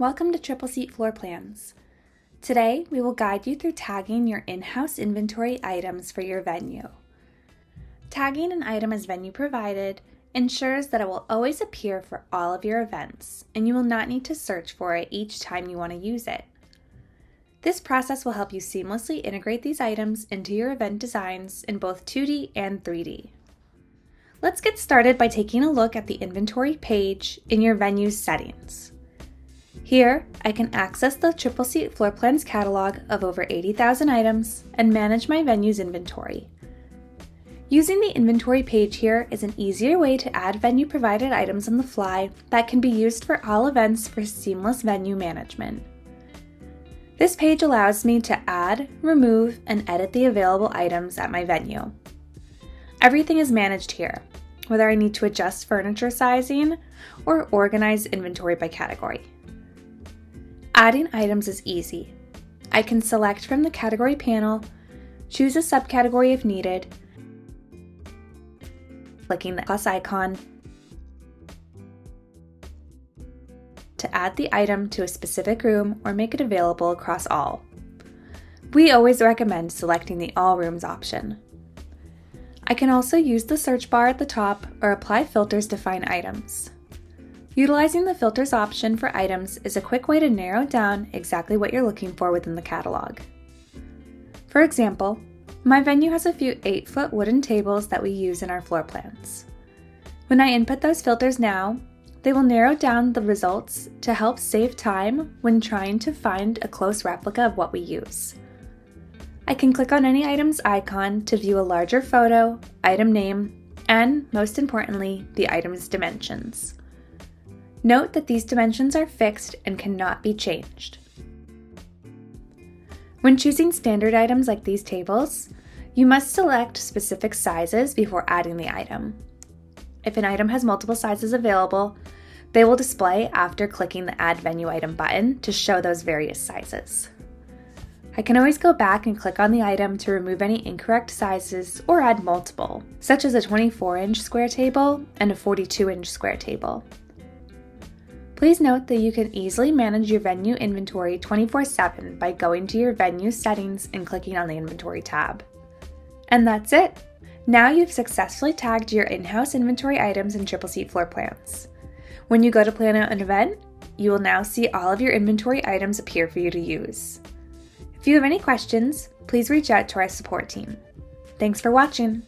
Welcome to Tripleseat Floorplans. Today, we will guide you through tagging your in-house inventory items for your venue. Tagging an item as venue provided ensures that it will always appear for all of your events, and you will not need to search for it each time you want to use it. This process will help you seamlessly integrate these items into your event designs in both 2D and 3D. Let's get started by taking a look at the inventory page in your venue's settings. Here, I can access the Tripleseat Floorplans catalog of over 80,000 items and manage my venue's inventory. Using the inventory page here is an easier way to add venue-provided items on the fly that can be used for all events for seamless venue management. This page allows me to add, remove, and edit the available items at my venue. Everything is managed here, whether I need to adjust furniture sizing or organize inventory by category. Adding items is easy. I can select from the category panel, choose a subcategory if needed, clicking the plus icon to add the item to a specific room or make it available across all. We always recommend selecting the All Rooms option. I can also use the search bar at the top or apply filters to find items. Utilizing the filters option for items is a quick way to narrow down exactly what you're looking for within the catalog. For example, my venue has a few 8-foot wooden tables that we use in our floor plans. When I input those filters now, they will narrow down the results to help save time when trying to find a close replica of what we use. I can click on any item's icon to view a larger photo, item name, and, most importantly, the item's dimensions. Note that these dimensions are fixed and cannot be changed. When choosing standard items like these tables, you must select specific sizes before adding the item. If an item has multiple sizes available, they will display after clicking the Add Venue Item button to show those various sizes. I can always go back and click on the item to remove any incorrect sizes or add multiple, such as a 24-inch square table and a 42-inch square table. Please note that you can easily manage your venue inventory 24/7 by going to your venue settings and clicking on the Inventory tab. And that's it! Now you've successfully tagged your in-house inventory items in Tripleseat Floorplans. When you go to plan out an event, you will now see all of your inventory items appear for you to use. If you have any questions, please reach out to our support team. Thanks for watching!